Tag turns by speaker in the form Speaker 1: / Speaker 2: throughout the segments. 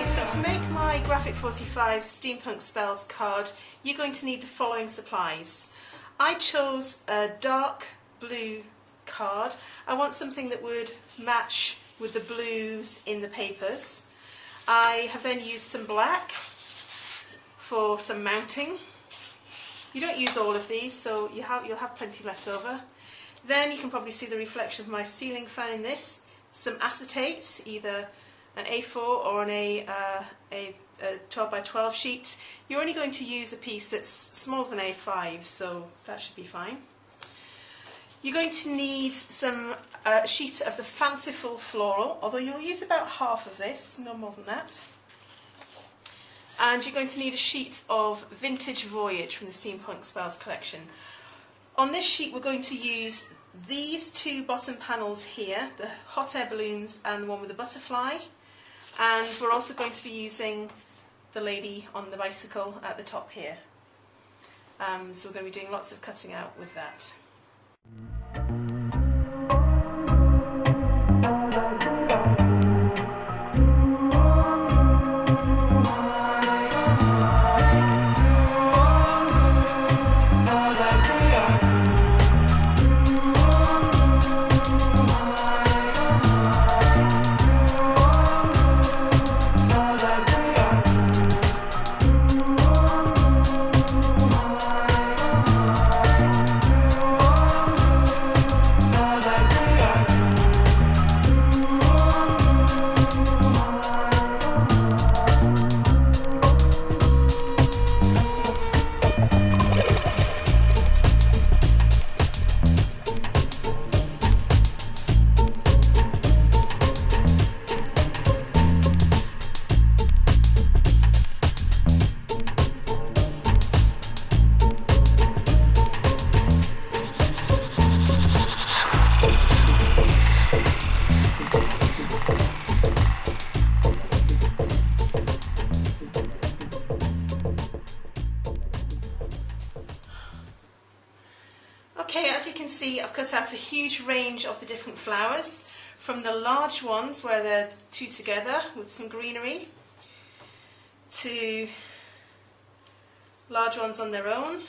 Speaker 1: Okay, so to make my Graphic 45 Steampunk Spells card, you're going to need the following supplies. I chose a dark blue card. I want something that would match with the blues in the papers. I have then used some black for some mounting. You don't use all of these, so you'll have plenty left over. Then you can probably see the reflection of my ceiling fan in this. Some acetate, either an A4 or a 12 by 12 sheet. You're only going to use a piece that's smaller than A5, so that should be fine. You're going to need some sheet of the Fanciful Floral, although you'll use about half of this, no more than that. And you're going to need a sheet of Vintage Voyage from the Steampunk Spells collection. On this sheet we're going to use these two bottom panels here, the hot air balloons and the one with the butterfly. And we're also going to be using the lady on the bicycle at the top here. So we're going to be doing lots of cutting out with that. Okay, as you can see, I've cut out a huge range of the different flowers, from the large ones where they're two together with some greenery, to large ones on their own,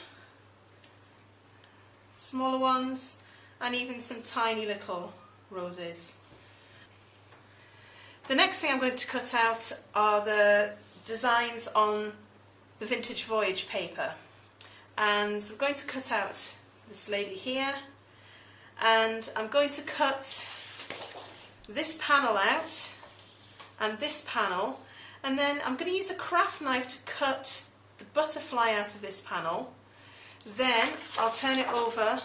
Speaker 1: smaller ones, and even some tiny little roses. The next thing I'm going to cut out are the designs on the Vintage Voyage paper. And so I'm going to cut out this lady here, and I'm going to cut this panel out and this panel, and then I'm going to use a craft knife to cut the butterfly out of this panel. Then I'll turn it over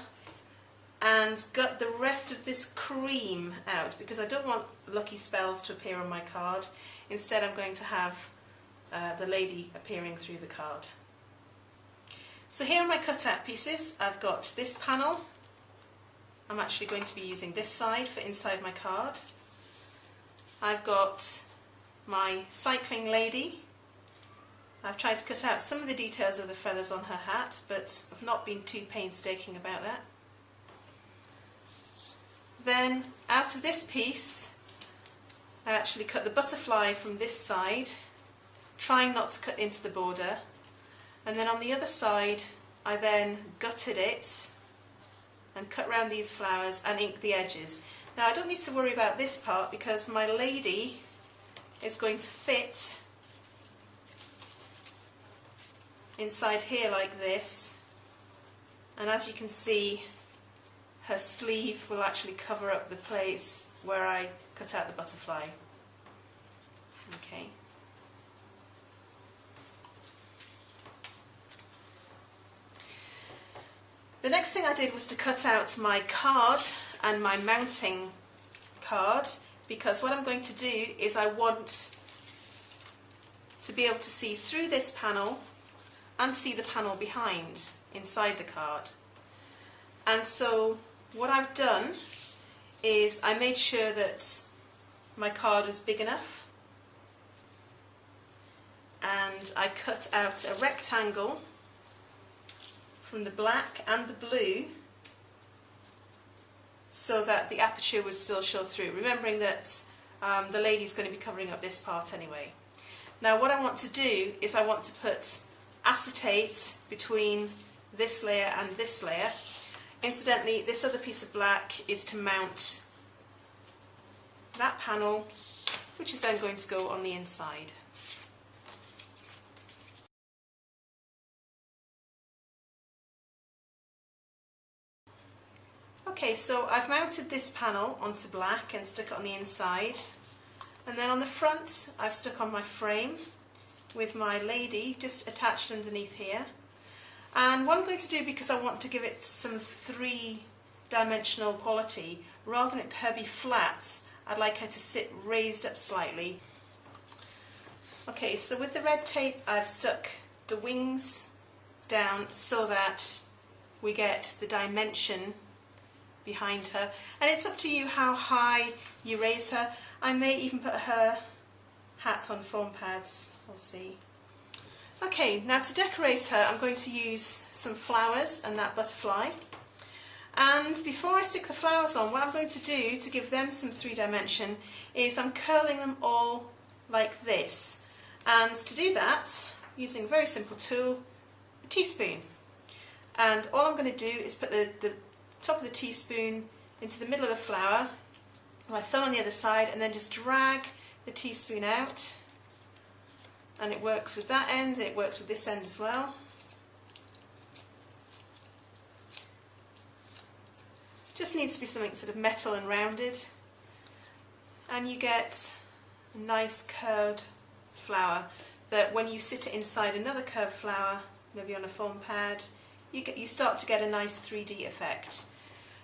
Speaker 1: and gut the rest of this cream out, because I don't want lucky spells to appear on my card. Instead I'm going to have the lady appearing through the card. So here are my cut out pieces. I've got this panel. I'm actually going to be using this side for inside my card. I've got my cycling lady. I've tried to cut out some of the details of the feathers on her hat, but I've not been too painstaking about that. Then out of this piece I actually cut the butterfly from this side, trying not to cut into the border. And then on the other side I then gutted it and cut round these flowers and inked the edges. Now I don't need to worry about this part because my lady is going to fit inside here like this, and as you can see her sleeve will actually cover up the place where I cut out the butterfly. Okay. The next thing I did was to cut out my card and my mounting card, because what I'm going to do is I want to be able to see through this panel and see the panel behind, inside the card. And so what I've done is I made sure that my card was big enough, and I cut out a rectangle from the black and the blue so that the aperture would still show through, remembering that the lady's going to be covering up this part anyway. Now what I want to do is I want to put acetate between this layer and this layer. Incidentally, this other piece of black is to mount that panel, which is then going to go on the inside. Okay, so I've mounted this panel onto black and stuck it on the inside, and then on the front I've stuck on my frame with my lady just attached underneath here. And what I'm going to do, because I want to give it some three-dimensional quality, rather than her be flat, I'd like her to sit raised up slightly. Okay, so with the red tape I've stuck the wings down so that we get the dimension behind her, and it's up to you how high you raise her. I may even put her hat on foam pads, we'll see. Okay, now to decorate her I'm going to use some flowers and that butterfly, and before I stick the flowers on, what I'm going to do to give them some three-dimension is I'm curling them all like this, and to do that using a very simple tool, a teaspoon. And all I'm going to do is put the top of the teaspoon into the middle of the flower, my thumb on the other side, and then just drag the teaspoon out, and it works with that end and it works with this end as well. Just needs to be something sort of metal and rounded, and you get a nice curved flower that when you sit it inside another curved flower, maybe on a foam pad, you start to get a nice 3D effect.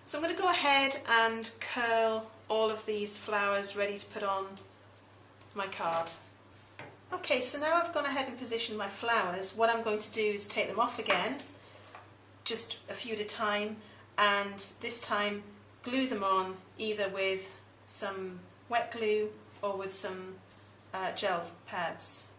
Speaker 1: So I'm going to go ahead and curl all of these flowers ready to put on my card. Okay, so now I've gone ahead and positioned my flowers. What I'm going to do is take them off again, just a few at a time, and this time glue them on either with some wet glue or with some gel pads.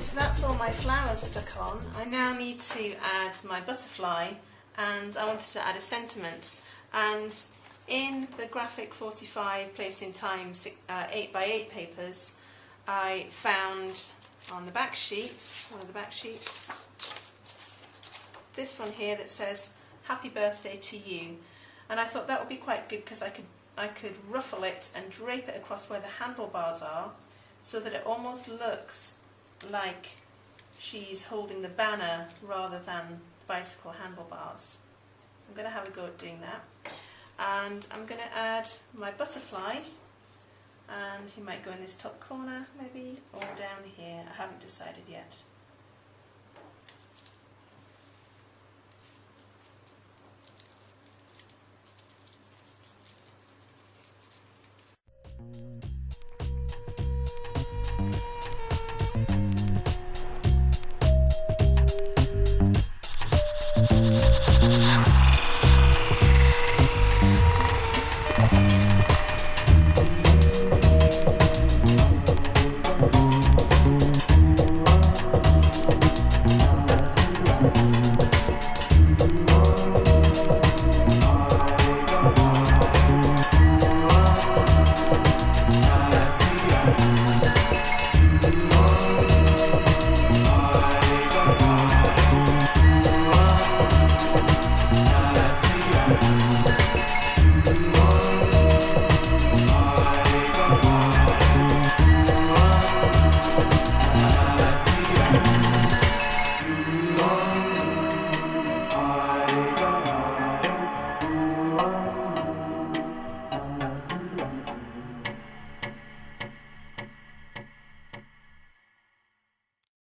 Speaker 1: So that's all my flowers stuck on. I now need to add my butterfly, and I wanted to add a sentiment. And in the Graphic 45 Place in Time 8x8 papers, I found on the back sheets, one of the back sheets, this one here that says "Happy Birthday to You," and I thought that would be quite good because I could ruffle it and drape it across where the handlebars are, so that it almost looks like she's holding the banner rather than the bicycle handlebars. I'm going to have a go at doing that, and I'm going to add my butterfly, and he might go in this top corner maybe, or down here, I haven't decided yet.